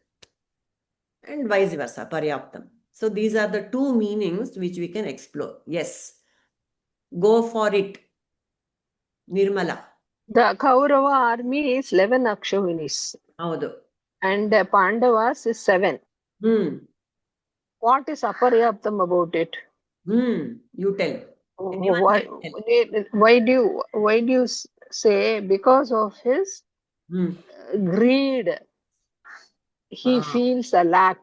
and vice versa, paryaptam. So these are the two meanings which we can explore. Yes, go for it, Nirmala. The Kaurava army is 11 Akshavinis Haudu. and the Pandavas is 7. What is Aparyaptam about it? You tell. Anyone Why, can tell. why do you say because of his greed he feels a lack?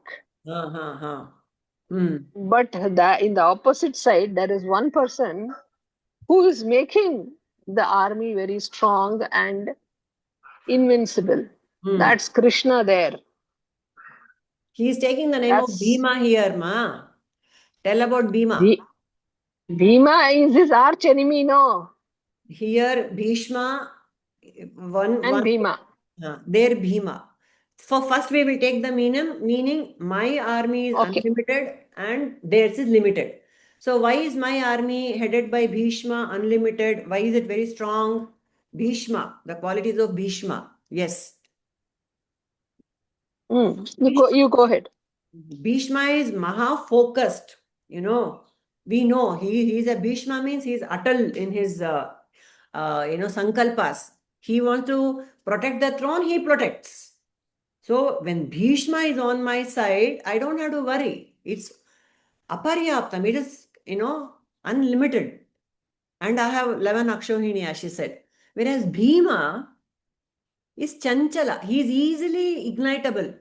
But in the opposite side there is one person who is making the army very strong and invincible. That's Krishna there. He is taking the name of Bhima here, ma. Tell about Bhima. Bhima is his arch enemy, no? Here, Bhishma, one Bhima. There Bhima. For first we will take the meaning my army is unlimited and theirs is limited. So why is my army headed by Bhishma unlimited? Why is it very strong? Bhishma, the qualities of Bhishma. Yes. You go ahead. Bhishma is maha focused. We know he's a Bhishma means he's atal in his sankalpas. He wants to protect the throne, he protects. So when Bhishma is on my side, I don't have to worry. It's aparyaptam. It is, unlimited. And I have 11 Akshohini, as she said. Whereas Bhima is chanchala. He is easily ignitable.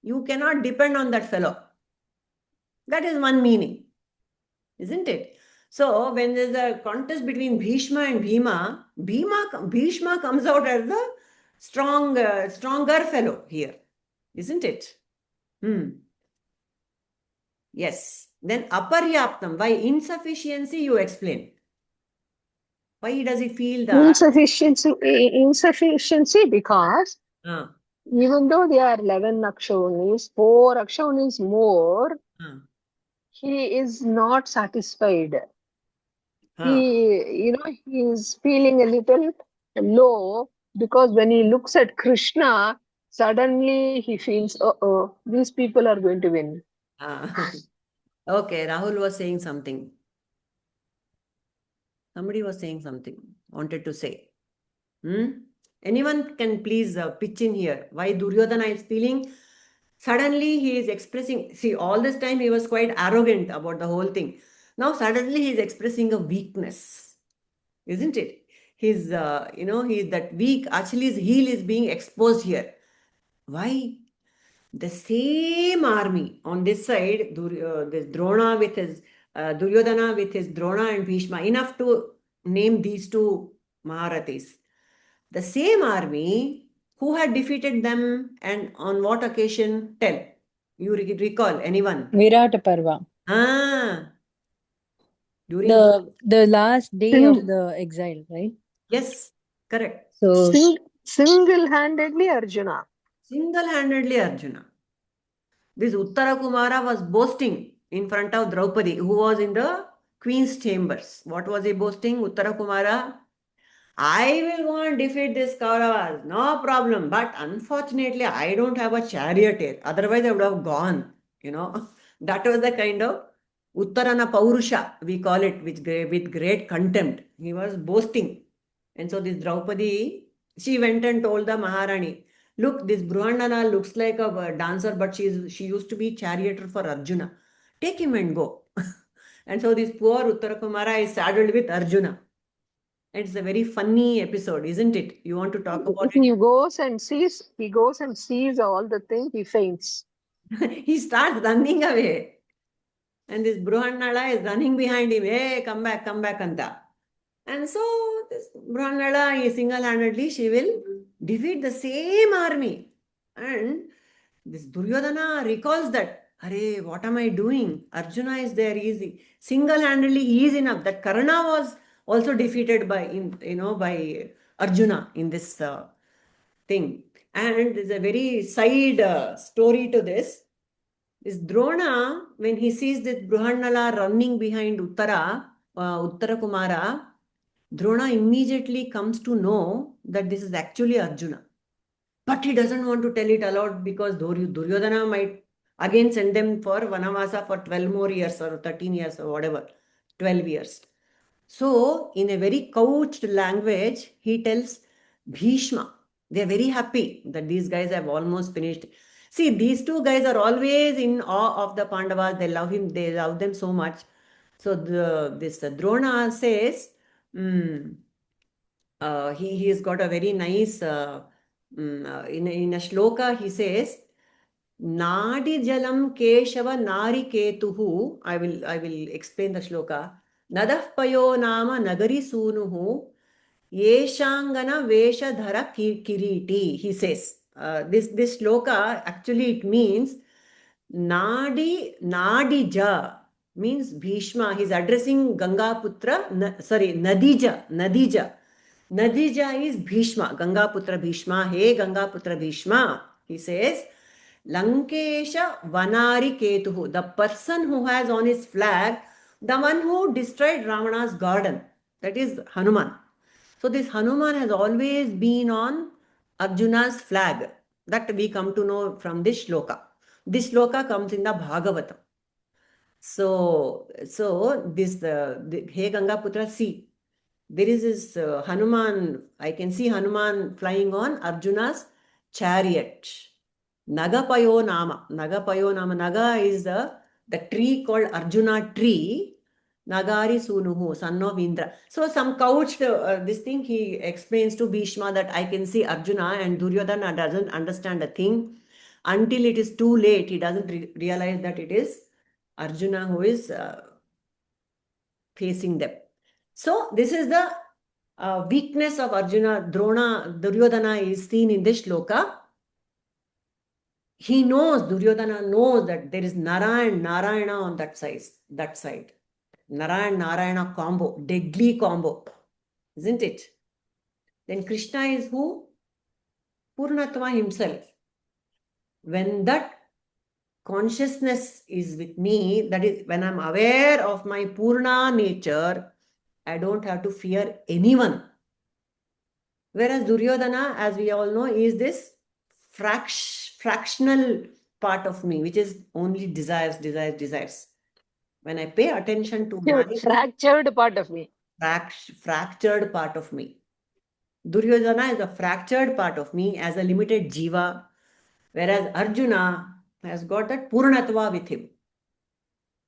You cannot depend on that fellow. That is one meaning. Isn't it? So when there's a contest between Bhishma and Bhima, Bhishma comes out as the stronger fellow here. Isn't it? Yes. Then aparyaptam. Why insufficiency? You explain. Why does he feel that? Insufficiency because even though there are 11 Akshavunis, 4 Akshavunis more, he is not satisfied. He is feeling a little low because when he looks at Krishna, suddenly he feels, these people are going to win. Okay, Rahul was saying something. Somebody was saying something, wanted to say. Anyone can please pitch in here. Why Duryodhana is feeling, suddenly he is expressing, see, all this time he was quite arrogant about the whole thing. Now suddenly he is expressing a weakness. Isn't it? He's, he's that weak, actually his heel is being exposed here. Why? The same army on this side, this Drona with his, Duryodhana with his Drona and Bhishma, enough to name these two Maharathis. The same army, who had defeated them and on what occasion? Tell. You recall anyone? Virata Parva. During the last day of the exile, right? Yes, correct. So single-handedly Arjuna. Single-handedly Arjuna. This Uttara Kumara was boasting in front of Draupadi, who was in the queen's chambers. What was he boasting? Uttara Kumara, I will go and defeat this Kauravas, no problem. But unfortunately, I don't have a charioteer. Otherwise, I would have gone. That was the kind of Uttarana Paurusha, we call it, with great contempt. He was boasting. And so this Draupadi, she went and told the Maharani, look, this Bruhandana looks like a dancer, but she used to be charioteer for Arjuna. Take him and go. And so this poor Uttarakumara is saddled with Arjuna. It's a very funny episode, isn't it? You want to talk about it? He goes and sees all the things, he faints. He starts running away. And this Bruhandala is running behind him. Hey, come back, Anta. And so this Bruhandala, single-handedly, she will defeat the same army. And this Duryodhana recalls that, Arey, what am I doing? Arjuna is there, easy. Single-handedly, he is enough. That Karna was also defeated by Arjuna in this thing. And there's a very side story to this. This Drona, when he sees this Bruhandala running behind Uttara Kumara, Drona immediately comes to know that this is actually Arjuna. But he doesn't want to tell it aloud because Duryodhana might again send them for Vanavasa for 12 more years or 13 years or whatever, 12 years. So, in a very couched language, he tells Bhishma. They're very happy that these guys have almost finished. See, these two guys are always in awe of the Pandavas. They love him. They love them so much. So, this Drona says, he has got a very nice, in a shloka, he says, Nadi jalam keshava nari ketuhu. I will explain the shloka. Nadah payo nama nagari sunuhu. Yeshangana veshadhara kiriti. He says, this shloka, actually it means Nadija means Bhishma. He's addressing Gangaputra, Nadija. Nadija is Bhishma, Gangaputra Bhishma. Hey Gangaputra Bhishma, he says, Lankesha Vanari Ketuhu, the person who has on his flag, the one who destroyed Ravana's garden, that is Hanuman. So this Hanuman has always been on Arjuna's flag. That we come to know from this shloka. This shloka comes in the Bhagavatam. So this Hey Gangaputra, see, there is this Hanuman. I can see Hanuman flying on Arjuna's chariot. Nagapayo Nama. Naga is the tree called Arjuna tree. Nagari Sunuhu, son of Indra. So some couched this thing, he explains to Bhishma that I can see Arjuna, and Duryodhana doesn't understand a thing until it is too late. He doesn't realize that it is Arjuna who is facing them. So this is the weakness of Arjuna. Duryodhana is seen in this shloka. Duryodhana knows that there is Narayana on that side. Narayana combo, deadly combo, isn't it? Then Krishna is who? Purnatma himself. When that consciousness is with me, that is when I'm aware of my Purna nature, I don't have to fear anyone. Whereas Duryodhana, as we all know, is this fractional part of me, which is only desires. When I pay attention to my fractured part of me. Fractured part of me. Duryodhana is a fractured part of me as a limited jiva, whereas Arjuna has got that Purnatva with him.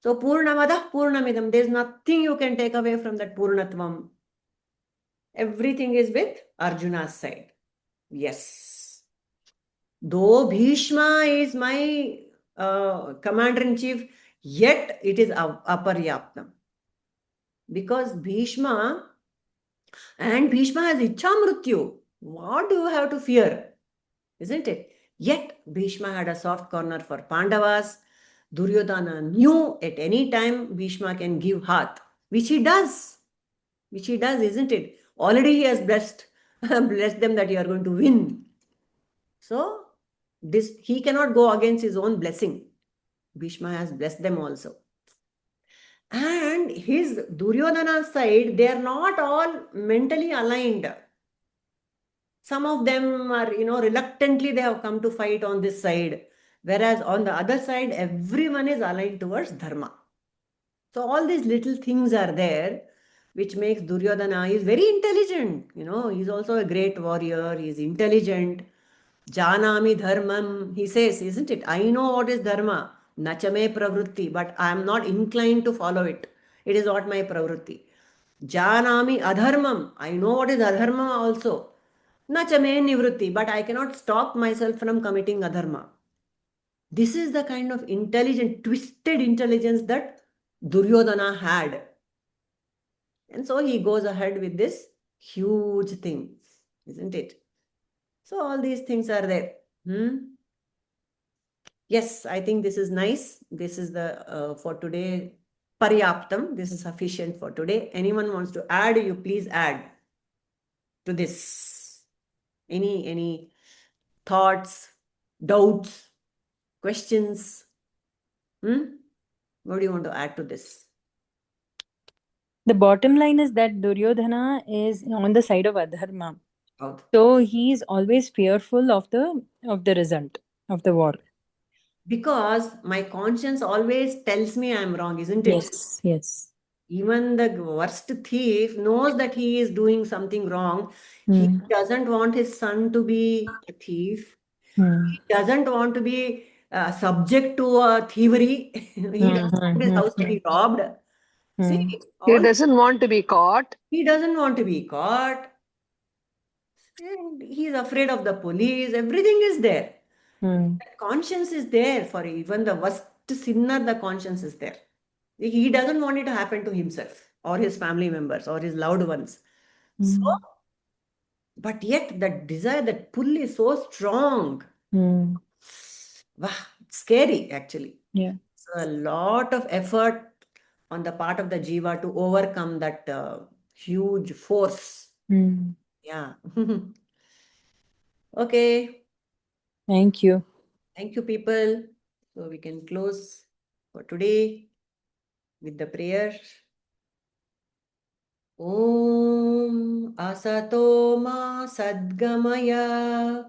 So Purnamadah Purnamidam, there is nothing you can take away from that Purnatvam. Everything is with Arjuna's side. Yes. Though Bhishma is my commander-in-chief, yet it is aparyaptam. Because Bhishma has Ichha Mrityu. What do you have to fear? Isn't it? Yet Bhishma had a soft corner for Pandavas. Duryodhana knew at any time Bhishma can give Hath, which he does, isn't it? Already he has blessed them that you are going to win. So he cannot go against his own blessing. Bhishma has blessed them also. And his Duryodhana's side, they are not all mentally aligned. Some of them are, reluctantly they have come to fight on this side. Whereas on the other side, everyone is aligned towards Dharma. So all these little things are there, which makes Duryodhana, is very intelligent. He's also a great warrior. He's intelligent. Janami dharmam, he says, isn't it? I know what is dharma. Nachame pravrutti, but I am not inclined to follow it. It is not my pravrutti. Janami adharmam, I know what is adharma also. Nachame nivrutti, but I cannot stop myself from committing adharma. This is the kind of twisted intelligence that Duryodhana had. And so he goes ahead with this huge thing, isn't it? So all these things are there. Yes, I think this is nice. This is the for today Paryaptam. This is sufficient for today. Anyone wants to add, you please add to this. Any thoughts, doubts, questions? What do you want to add to this? The bottom line is that Duryodhana is on the side of adharma. Howದು. So he is always fearful of the result of the war. Because my conscience always tells me I'm wrong, isn't it? Yes, yes. Even the worst thief knows that he is doing something wrong. He doesn't want his son to be a thief. He doesn't want to be subject to a thievery. He doesn't want his house to be robbed. See, He all doesn't want to be caught. he doesn't want to be caught. And he's afraid of the police. Everything is there. Conscience is there for even the worst sinner. The conscience is there. He doesn't want it to happen to himself or his family members or his loved ones. So, but yet that desire, that pull is so strong. Wow, it's scary actually. Yeah. So a lot of effort on the part of the jiva to overcome that huge force. Yeah. Okay. Thank you. Thank you, people. So we can close for today with the prayer. Om Asato Ma Sadgamaya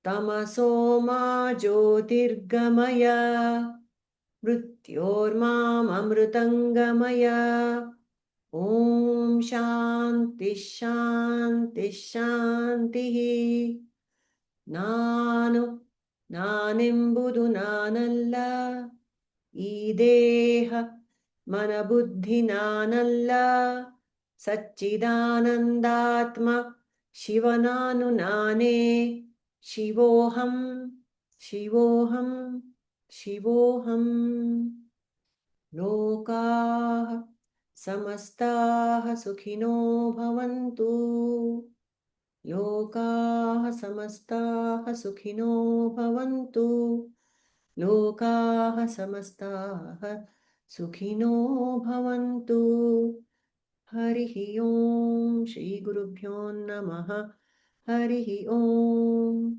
Tamaso Ma Jyotirgamaya Mrityormam Amrutangamaya. Om Shanti Shanti Shanti. Nanembudu nanalla. Ideha Manabuddhi nanalla. Satchidanandatma Shivananu nane. Shivoham Shivoham Shivoham. Lokaah Samastaah Sukhino Bhavantu. Lokaah Samastaah Sukhino Bhavantu. Lokaah Samastaah Sukhino Bhavantu. Harihi Om. Shri Gurubhyo Namaha. Harihi Om.